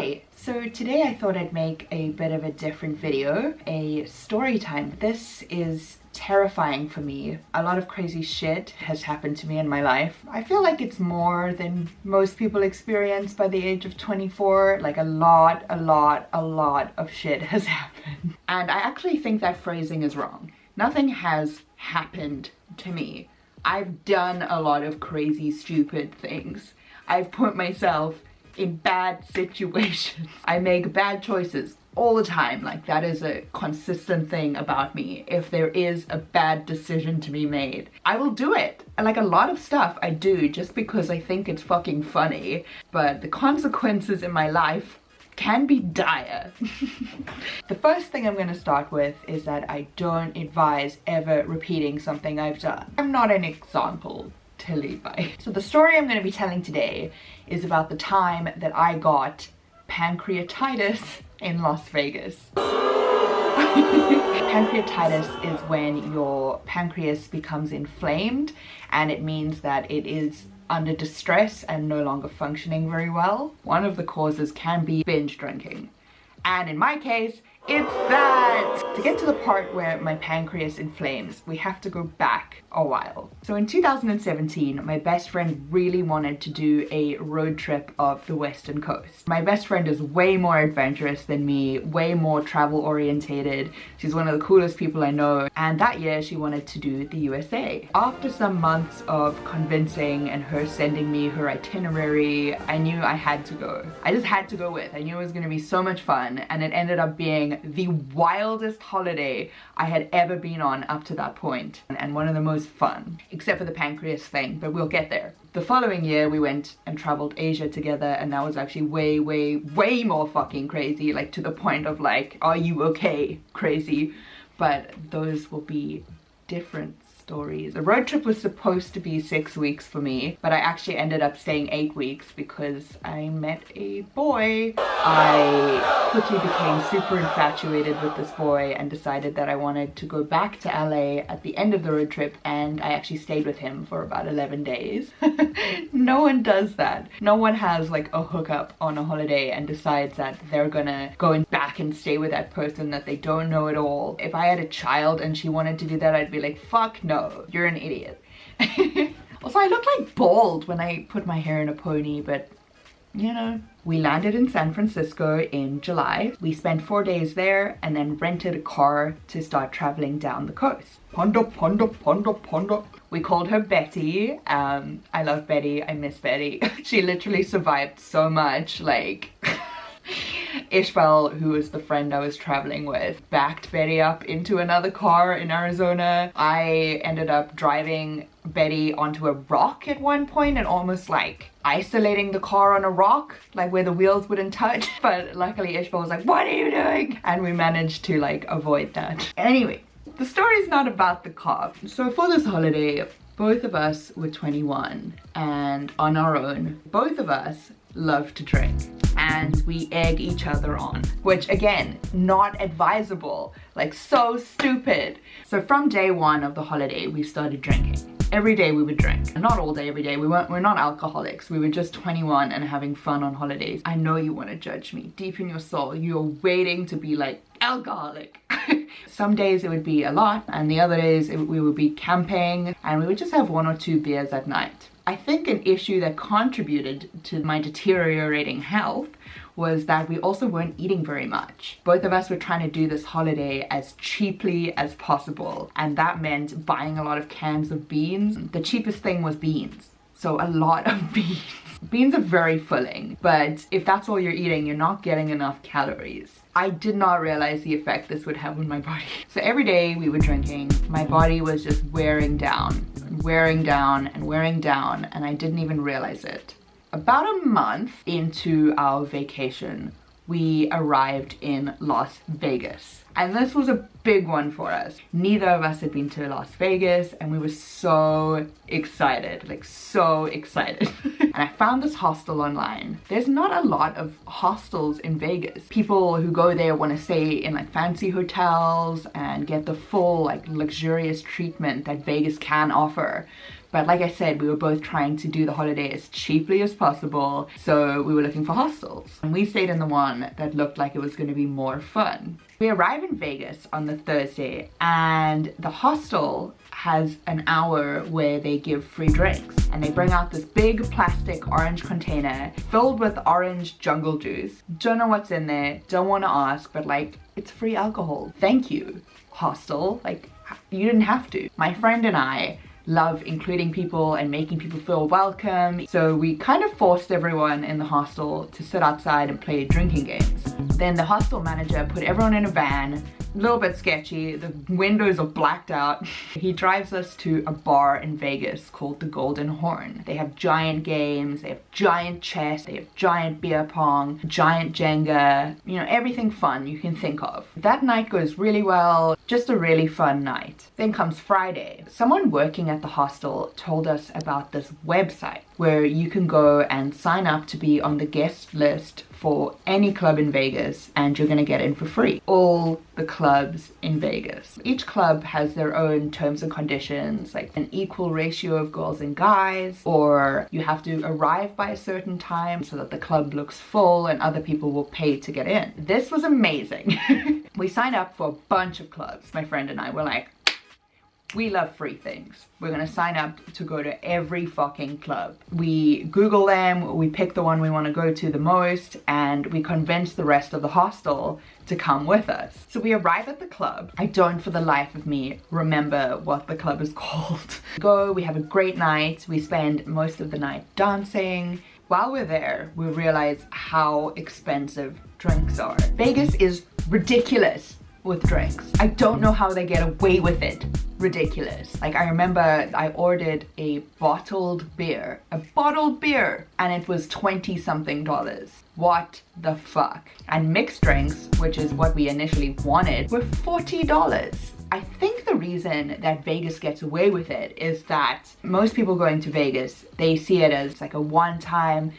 Hi! So today I thought I'd make a bit of a different video, a story time. This is terrifying for me. A lot of crazy shit has happened to me in my life. I feel like it's more than most people experience by the age of 24. Like a lot of shit has happened. And I actually think that phrasing is wrong. Nothing has happened to me. I've done a lot of crazy, stupid things. I've put myself in bad situations. I make bad choices all the time. Like, that is a consistent thing about me. If there is a bad decision to be made, I will do it. And like a lot of stuff I do just because I think it's fucking funny, but the consequences in my life can be dire. The first thing I'm going to start with is that I don't advise ever repeating something I've done. I'm not an example to lead by. So the story I'm going to be telling today is about the time that I got pancreatitis in Las Vegas. Pancreatitis is when your pancreas becomes inflamed, and it means that it is under distress and no longer functioning very well. One of the causes can be binge drinking. And in my case, it's that! To get to the part where my pancreas inflames, we have to go back a while. So in 2017, my best friend really wanted to do a road trip of the Western Coast. My best friend is way more adventurous than me, way more travel orientated. She's one of the coolest people I know. And that year she wanted to do the USA. After some months of convincing and her sending me her itinerary, I knew I had to go. I just had to go with. I knew it was gonna be so much fun, and it ended up being the wildest holiday I had ever been on up to that point, and one of the most fun, except for the pancreas thing, but we'll get there. The following year we went and traveled Asia together, and that was actually way more fucking crazy, like to the point of like, are you okay crazy? But those will be different stories. The road trip was supposed to be 6 weeks for me, but I actually ended up staying 8 weeks because I met a boy. I quickly became super infatuated with this boy and decided that I wanted to go back to LA at the end of the road trip, and I actually stayed with him for about 11 days. No one does that. No one has like a hookup on a holiday and decides that they're gonna go back and stay with that person that they don't know at all. If I had a child and she wanted to do that, I'd be like, fuck no, you're an idiot. Also, I look like bald when I put my hair in a pony, but you know. We landed in San Francisco in July. We spent 4 days there and then rented a car to start traveling down the coast. Pondo. We called her Betty. I love Betty, I miss Betty. She literally survived so much. Like, Ishbel, who was the friend I was traveling with, backed Betty up into another car in Arizona. I ended up driving Betty onto a rock at one point and almost like isolating the car on a rock, like where the wheels wouldn't touch. But luckily Ishbel was like, what are you doing? And we managed to like avoid that. Anyway, the story's not about the car. So for this holiday, both of us were 21 and on our own. Both of us love to drink, and we egg each other on, which again, not advisable, like so stupid. So from day one of the holiday, we started drinking. Every day we would drink. Not all day, every day. We're not alcoholics. We were just 21 and having fun on holidays. I know you want to judge me. Deep in your soul, you're waiting to be like, alcoholic. Some days it would be a lot, and the other days we would be camping, and we would just have 1 or 2 beers at night. I think an issue that contributed to my deteriorating health was that we also weren't eating very much. Both of us were trying to do this holiday as cheaply as possible, and that meant buying a lot of cans of beans. The cheapest thing was beans, so a lot of beans. Beans are very filling, but if that's all you're eating, you're not getting enough calories. I did not realize the effect this would have on my body. So every day we were drinking, my body was just wearing down, and I didn't even realize it. About a month into our vacation, we arrived in Las Vegas. And this was a big one for us. Neither of us had been to Las Vegas, and we were so excited, like so excited. And I found this hostel online. There's not a lot of hostels in Vegas. People who go there want to stay in like fancy hotels and get the full like luxurious treatment that Vegas can offer. But like I said, we were both trying to do the holiday as cheaply as possible, so we were looking for hostels. And we stayed in the one that looked like it was going to be more fun. We arrive in Vegas on the Thursday, and the hostel has an hour where they give free drinks. And they bring out this big plastic orange container filled with orange jungle juice. Don't know what's in there, don't want to ask, but like, it's free alcohol. Thank you, hostel. Like, you didn't have to. My friend and I love including people and making people feel welcome, so we kind of forced everyone in the hostel to sit outside and play drinking games. Then the hostel manager put everyone in a van. A little bit sketchy, the windows are blacked out. He drives us to a bar in Vegas called the Golden Horn. They have giant games, they have giant chess, they have giant beer pong, giant Jenga, you know, everything fun you can think of. That night goes really well, just a really fun night. Then comes Friday. Someone working at the hostel told us about this website where you can go and sign up to be on the guest list for any club in Vegas, and you're gonna get in for free. All the clubs in Vegas. Each club has their own terms and conditions, like an equal ratio of girls and guys, or you have to arrive by a certain time so that the club looks full and other people will pay to get in. This was amazing. We signed up for a bunch of clubs. My friend and I were like, we love free things. We're gonna sign up to go to every fucking club. We Google them, we pick the one we wanna go to the most, and we convince the rest of the hostel to come with us. So we arrive at the club. I don't for the life of me remember what the club is called. We have a great night. We spend most of the night dancing. While we're there, we realize how expensive drinks are. Vegas is ridiculous with drinks. I don't know how they get away with it. Ridiculous. Like, I remember I ordered a bottled beer, and it was 20 something dollars. What the fuck? And mixed drinks, which is what we initially wanted, were $40. I think the reason that Vegas gets away with it is that most people going to Vegas, they see it as like a one-time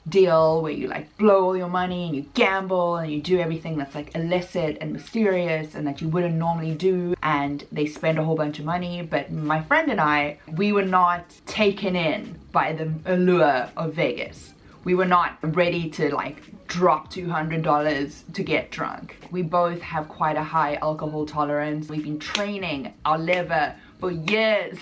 deal where you like blow all your money and you gamble and you do everything that's like illicit and mysterious and that you wouldn't normally do, and they spend a whole bunch of money. But my friend and I, we were not taken in by the allure of Vegas. We were not ready to like drop $200 to get drunk. We both have quite a high alcohol tolerance. We've been training our liver for years.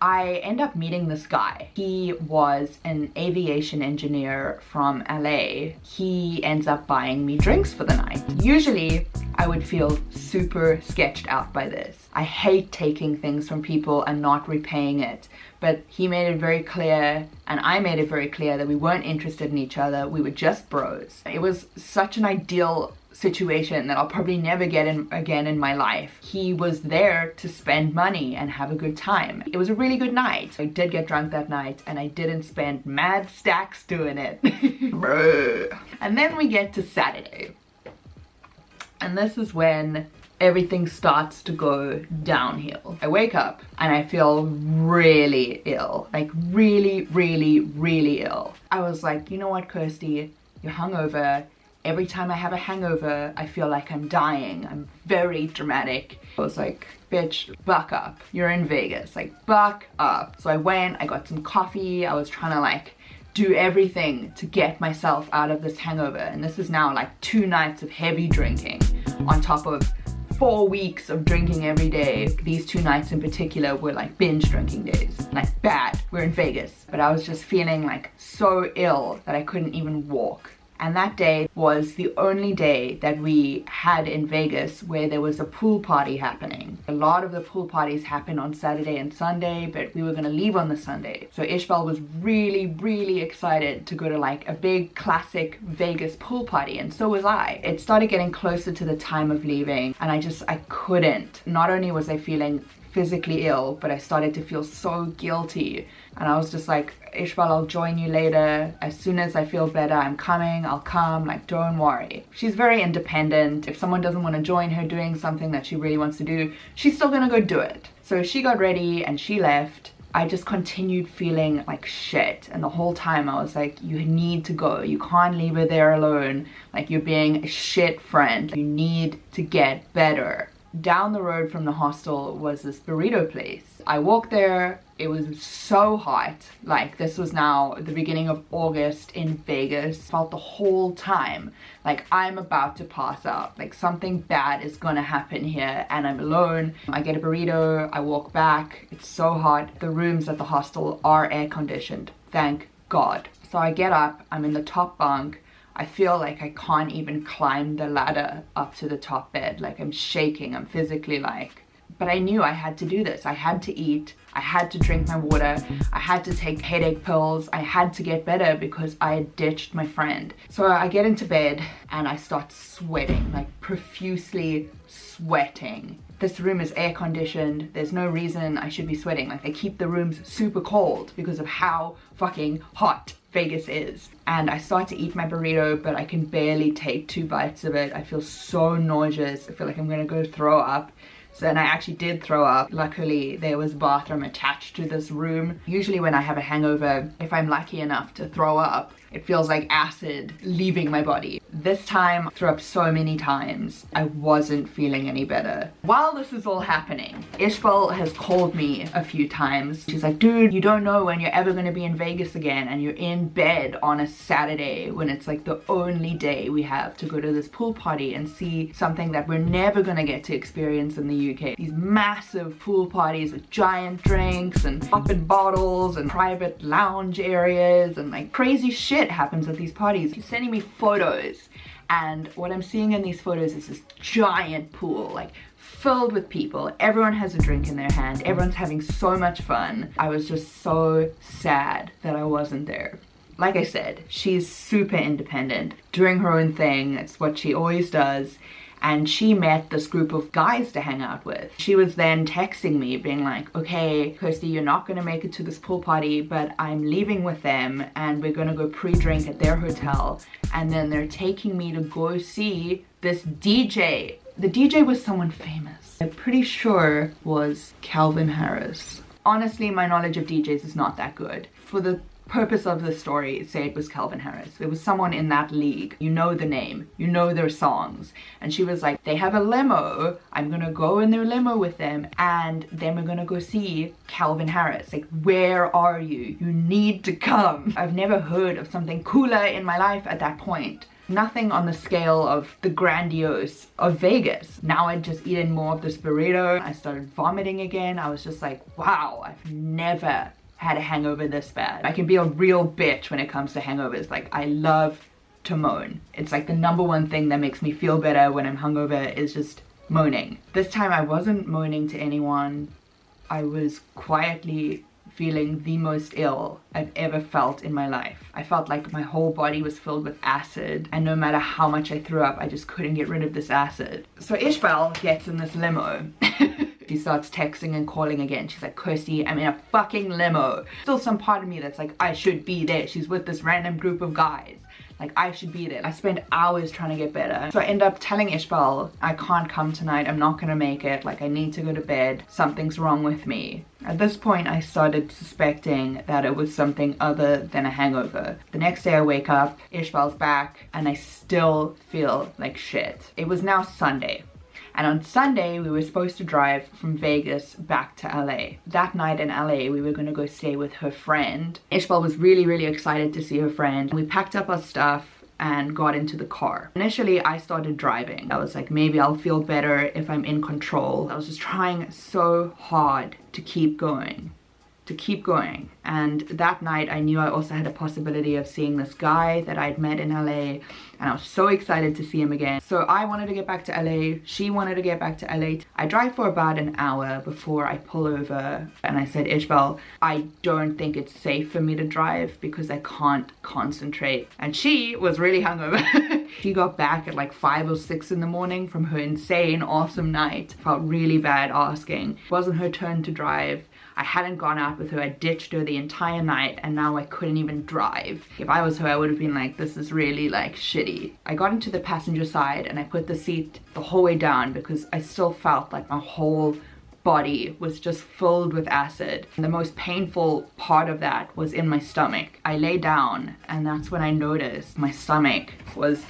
I end up meeting this guy. He was an aviation engineer from LA. He ends up buying me drinks for the night. Usually, I would feel super sketched out by this. I hate taking things from people and not repaying it. But he made it very clear, and I made it very clear, that we weren't interested in each other. We were just bros. It was such an ideal situation that I'll probably never get in again in my life. He was there to spend money and have a good time. It was a really good night. I did get drunk that night, and I didn't spend mad stacks doing it. And then we get to Saturday. And this is when everything starts to go downhill. I wake up and I feel really ill. Like really, really, really ill. I was like, you know what, Kirsty? You're hungover. Every time I have a hangover, I feel like I'm dying. I'm very dramatic. I was like, bitch, buck up. You're in Vegas. Like, buck up. So I went, I got some coffee. I was trying to like do everything to get myself out of this hangover. And this is now like 2 nights of heavy drinking on top of 4 weeks of drinking every day. These 2 nights in particular were like binge drinking days. Like bad. We're in Vegas. But I was just feeling like so ill that I couldn't even walk. And that day was the only day that we had in Vegas where there was a pool party happening. A lot of the pool parties happen on Saturday and Sunday, but we were gonna leave on the Sunday. So Ishbel was really, really excited to go to like a big classic Vegas pool party, and so was I. It started getting closer to the time of leaving, and I couldn't. Not only was I feeling physically ill, but I started to feel so guilty. And I was just like, Ishbel, I'll join you later. As soon as I feel better, I'm coming, I'll come, like, don't worry. She's very independent. If someone doesn't want to join her doing something that she really wants to do, she's still gonna go do it. So she got ready and she left. I just continued feeling like shit. And the whole time I was like, you need to go. You can't leave her there alone. Like, you're being a shit friend. You need to get better. Down the road from the hostel was this burrito place. I walked there, It was so hot. Like, this was now the beginning of August in Vegas. Felt the whole time like I'm about to pass out. Like something bad is gonna happen here, and I'm alone. I get a burrito, I walk back. It's so hot. The rooms at the hostel are air conditioned, thank God. So I get up, I'm in the top bunk. I feel like I can't even climb the ladder up to the top bed. Like I'm shaking, I'm physically like, but I knew I had to do this. I had to eat, I had to drink my water, I had to take headache pills, I had to get better because I had ditched my friend. So I get into bed and I start sweating, like profusely sweating. This room is air conditioned. There's no reason I should be sweating. Like they keep the rooms super cold because of how fucking hot Vegas is. And I start to eat my burrito, but I can barely take 2 bites of it. I feel so nauseous. I feel like I'm gonna go throw up. So then I actually did throw up. Luckily, there was a bathroom attached to this room. Usually when I have a hangover, if I'm lucky enough to throw up, it feels like acid leaving my body. This time, I threw up so many times, I wasn't feeling any better. While this is all happening, Ishbel has called me a few times. She's like, dude, you don't know when you're ever gonna be in Vegas again, and you're in bed on a Saturday when it's like the only day we have to go to this pool party and see something that we're never gonna get to experience in the UK. These massive pool parties with giant drinks and popping bottles and private lounge areas and like crazy shit happens at these parties. She's sending me photos, and what I'm seeing in these photos is this giant pool, like filled with people. Everyone has a drink in their hand. Everyone's having so much fun. I was just so sad that I wasn't there. Like I said, she's super independent, doing her own thing. It's what she always does. And she met this group of guys to hang out with. She was then texting me being like, okay, Kirsty, you're not gonna make it to this pool party, but I'm leaving with them and we're gonna go pre-drink at their hotel. And then they're taking me to go see this DJ. The DJ was someone famous. I'm pretty sure was Calvin Harris. Honestly, my knowledge of DJs is not that good. For the purpose of the story, say it was Calvin Harris. It was someone in that league. You know the name, you know their songs. And she was like, they have a limo. I'm gonna go in their limo with them and then we're gonna go see Calvin Harris. Like, where are you? You need to come. I've never heard of something cooler in my life at that point. Nothing on the scale of the grandiose of Vegas. Now I'd just eaten more of this burrito. I started vomiting again. I was just like, wow, I've never had a hangover this bad. I can be a real bitch when it comes to hangovers. Like, I love to moan. It's like the #1 thing that makes me feel better when I'm hungover is just moaning. This time I wasn't moaning to anyone. I was quietly feeling the most ill I've ever felt in my life. I felt like my whole body was filled with acid, and no matter how much I threw up, I just couldn't get rid of this acid. So Ishbel gets in this limo. She starts texting and calling again. She's like, Kirsty, I'm in a fucking limo. Still some part of me that's like, I should be there. She's with this random group of guys. Like, I should be there. I spent hours trying to get better. So I end up telling Ishbel, I can't come tonight. I'm not gonna make it. Like, I need to go to bed. Something's wrong with me. At this point, I started suspecting that it was something other than a hangover. The next day I wake up, Ishbel's back, and I still feel like shit. It was now Sunday. And on Sunday, we were supposed to drive from Vegas back to LA. That night in LA, we were gonna go stay with her friend. Ishbel was really, really excited to see her friend. We packed up our stuff and got into the car. Initially, I started driving. I was like, maybe I'll feel better if I'm in control. I was just trying so hard to keep going. And that night I knew I also had a possibility of seeing this guy that I'd met in LA, and I was so excited to see him again. So I wanted to get back to LA, she wanted to get back to LA. I drive for about an hour before I pull over, and I said, Ishbel, I don't think it's safe for me to drive because I can't concentrate. And she was really hungover. She got back at like 5 or 6 in the morning from her insane, awesome night. Felt really bad asking. It wasn't her turn to drive. I hadn't gone out with her. I ditched her the entire night, and now I couldn't even drive. If I was her, I would have been like, this is really like shitty. I got into the passenger side and I put the seat the whole way down because I still felt like my whole body was just filled with acid. And the most painful part of that was in my stomach. I lay down, and that's when I noticed my stomach was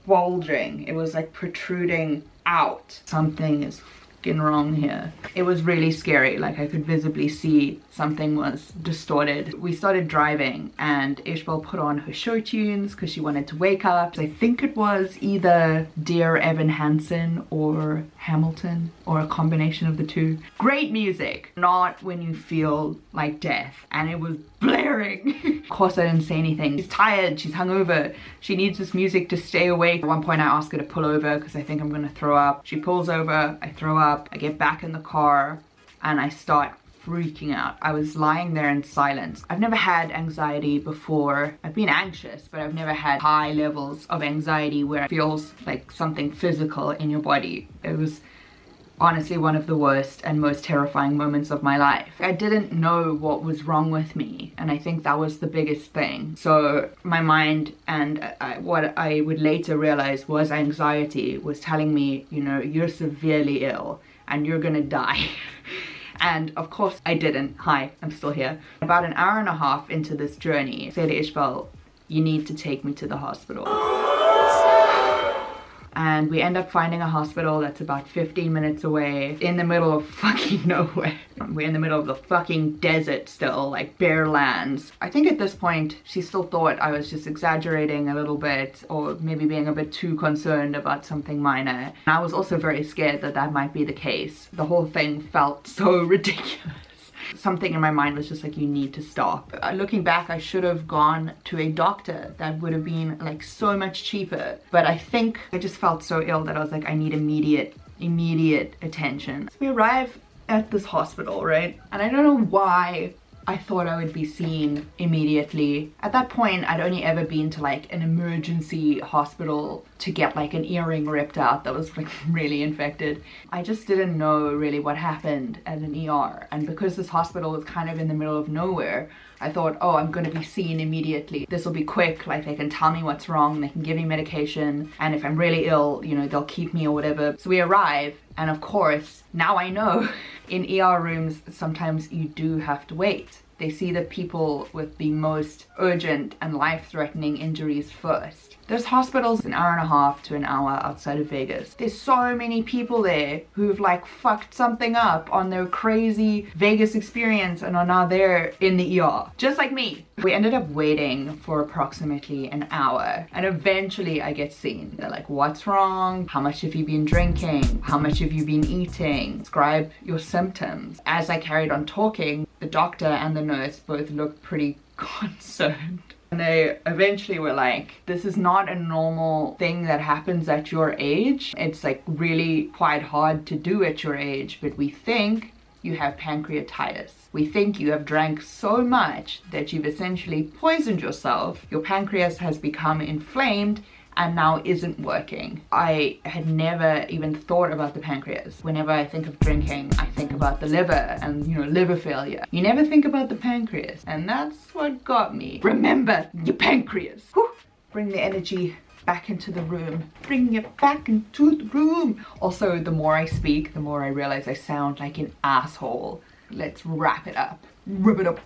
bulging. It was like protruding out. Something is fucking wrong here? It was really scary. Like, I could visibly see something was distorted. We started driving and Ishbel put on her show tunes because she wanted to wake up. I think it was either Dear Evan Hansen or Hamilton, or a combination of the two. Great music, not when you feel like death. And it was blaring. Of course I didn't say anything. She's tired, she's hungover, she needs this music to stay awake. At one point I asked her to pull over because I think I'm gonna throw up. She pulls over, I throw up, I get back in the car and I start freaking out. I was lying there in silence. I've never had anxiety before. I've been anxious, but I've never had high levels of anxiety where it feels like something physical in your body. It was honestly one of the worst and most terrifying moments of my life. I didn't know what was wrong with me, and I think that was the biggest thing. So my mind and what I would later realize was anxiety was telling me, you know, you're severely ill and you're gonna die. And of course I didn't. Hi, I'm still here. About an hour and a half into this journey, I said to Ishbel, you need to take me to the hospital. And we end up finding a hospital that's about 15 minutes away in the middle of fucking nowhere. We're in the middle of the fucking desert still, like bare lands. I think at this point she still thought I was just exaggerating a little bit or maybe being a bit too concerned about something minor. And I was also very scared that that might be the case. The whole thing felt so ridiculous. Something in my mind was just like, you need to stop. Looking back, I should have gone to a doctor. That would have been like so much cheaper. But I think I just felt so ill that I was like, I need immediate attention. So we arrive at this hospital, right? And I don't know why I thought I would be seen immediately. At that point, I'd only ever been to like an emergency hospital to get like an earring ripped out that was like really infected. I just didn't know really what happened at an ER. And because this hospital was kind of in the middle of nowhere, I thought, oh, I'm gonna be seen immediately. This will be quick, like they can tell me what's wrong, they can give me medication, and if I'm really ill, you know, they'll keep me or whatever. So we arrive, and of course, now I know, in ER rooms, sometimes you do have to wait. They see the people with the most urgent and life-threatening injuries first. There's hospitals an hour and a half to an hour outside of Vegas. There's so many people there who've like fucked something up on their crazy Vegas experience and are now there in the ER. Just like me. We ended up waiting for approximately an hour and eventually I get seen. They're like, what's wrong? How much have you been drinking? How much have you been eating? Describe your symptoms. As I carried on talking, the doctor and the nurse both looked pretty concerned. And they eventually were like, this is not a normal thing that happens at your age. It's like really quite hard to do at your age, but we think you have pancreatitis. We think you have drank so much that you've essentially poisoned yourself. Your pancreas has become inflamed and now isn't working. I had never even thought about the pancreas. Whenever I think of drinking, I think about the liver and, you know, liver failure. You never think about the pancreas, and that's what got me. Remember your pancreas. Whew. Bring the energy back into the room. Bring it back into the room. Also, the more I speak, the more I realize I sound like an asshole. Let's wrap it up. Wrap it up.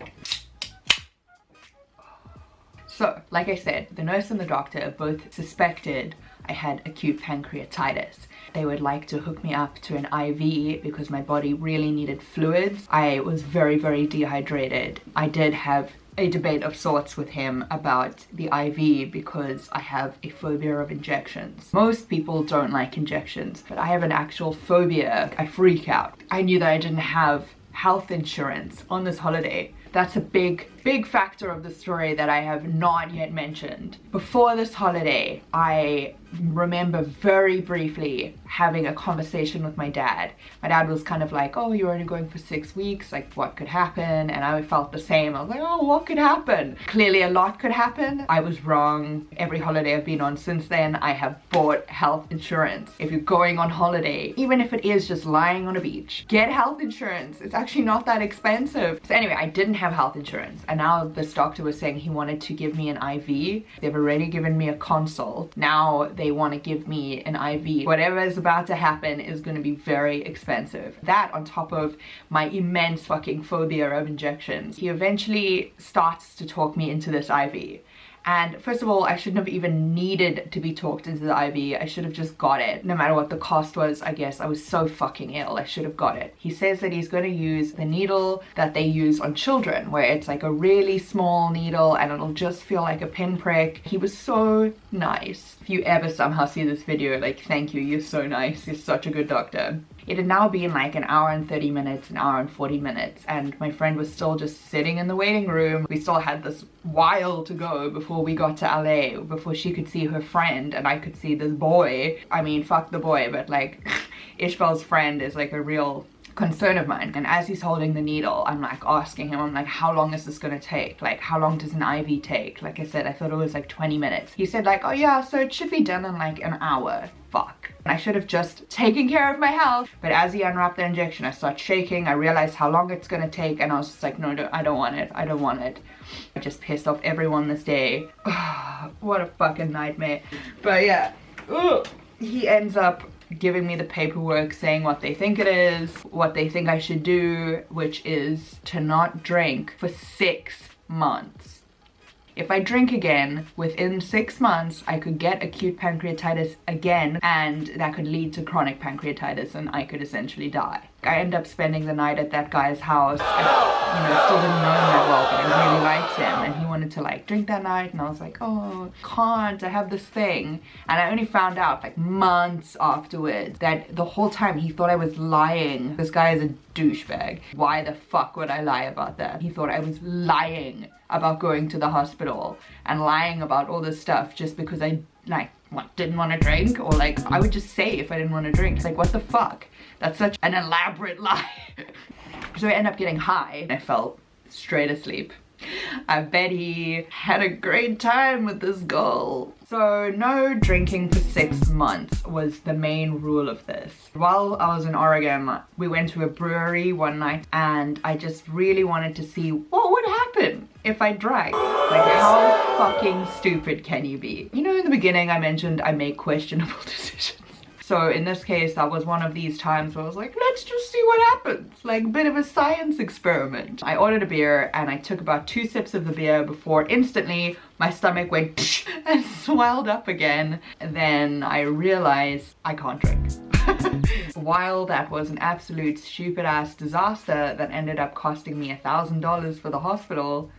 So, like I said, the nurse and the doctor both suspected I had acute pancreatitis. They would like to hook me up to an IV because my body really needed fluids. I was very, very dehydrated. I did have a debate of sorts with him about the IV because I have a phobia of injections. Most people don't like injections, but I have an actual phobia. I freak out. I knew that I didn't have health insurance on this holiday. That's a big factor of the story that I have not yet mentioned. Before this holiday, I remember very briefly having a conversation with my dad. My dad was kind of like, oh, you're only going for 6 weeks, like what could happen? And I felt the same. I was like, oh, what could happen? Clearly a lot could happen. I was wrong. Every holiday I've been on since then, I have bought health insurance. If you're going on holiday, even if it is just lying on a beach, get health insurance. It's actually not that expensive. So anyway, I didn't have health insurance. And now this doctor was saying he wanted to give me an IV. They've already given me a consult. Now they want to give me an IV. Whatever is about to happen is going to be very expensive. That on top of my immense fucking phobia of injections. He eventually starts to talk me into this IV. And first of all, I shouldn't have even needed to be talked into the IV. I should have just got it. No matter what the cost was, I guess. I was so fucking ill. I should have got it. He says that he's going to use the needle that they use on children, where it's like a really small needle and it'll just feel like a pinprick. He was so nice. If you ever somehow see this video, like, thank you. You're so nice. You're such a good doctor. It had now been like an hour and 30 minutes, an hour and 40 minutes, and my friend was still just sitting in the waiting room. We still had this while to go before we got to LA, before she could see her friend and I could see this boy. I mean, fuck the boy, but like, Ishbel's friend is like a real concern of mine. And as he's holding the needle, I'm like asking him, I'm like, how long is this gonna take? Like, how long does an IV take? Like I said, I thought it was like 20 minutes. He said like, oh yeah, so it should be done in like an hour. Fuck. I should have just taken care of my health. But as he unwrapped the injection, I start shaking. I realized how long it's gonna take, and I was just like, no, I don't want it. I don't want it. I just pissed off everyone this day. What a fucking nightmare. But yeah, he ends up giving me the paperwork saying what they think it is, what they think I should do, which is to not drink for 6 months. If I drink again, within 6 months, I could get acute pancreatitis again, and that could lead to chronic pancreatitis, and I could essentially die. I ended up spending the night at that guy's house. I, still didn't know him that well, but I really liked him, and he wanted to like drink that night, and I was like, oh, can't, I have this thing. And I only found out like months afterwards that the whole time he thought I was lying. This guy is a douchebag. Why the fuck would I lie about that? He thought I was lying about going to the hospital and lying about all this stuff just because I like what, didn't want to drink, or like I would just say if I didn't want to drink. It's like, what the fuck? That's such an elaborate lie. So I ended up getting high and I fell straight asleep. I bet he had a great time with this girl. So no drinking for 6 months was the main rule of this. While I was in Oregon, we went to a brewery one night and I just really wanted to see what would happen if I drank. Like, how fucking stupid can you be? You know, in the beginning I mentioned I make questionable decisions. So in this case, that was one of these times where I was like, let's just see what happens. Like a bit of a science experiment. I ordered a beer and I took about 2 sips of the beer before instantly my stomach went psh and swelled up again. And then I realized I can't drink. While that was an absolute stupid ass disaster that ended up costing me $1,000 for the hospital,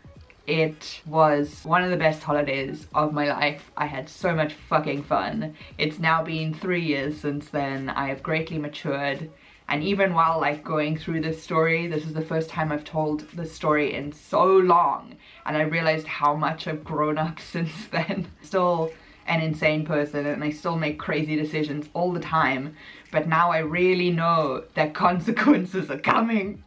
it was one of the best holidays of my life. I had so much fucking fun. It's now been 3 years since then. I have greatly matured. And even while like going through this story, this is the first time I've told this story in so long. And I realized how much I've grown up since then. Still an insane person and I still make crazy decisions all the time. But now I really know that consequences are coming.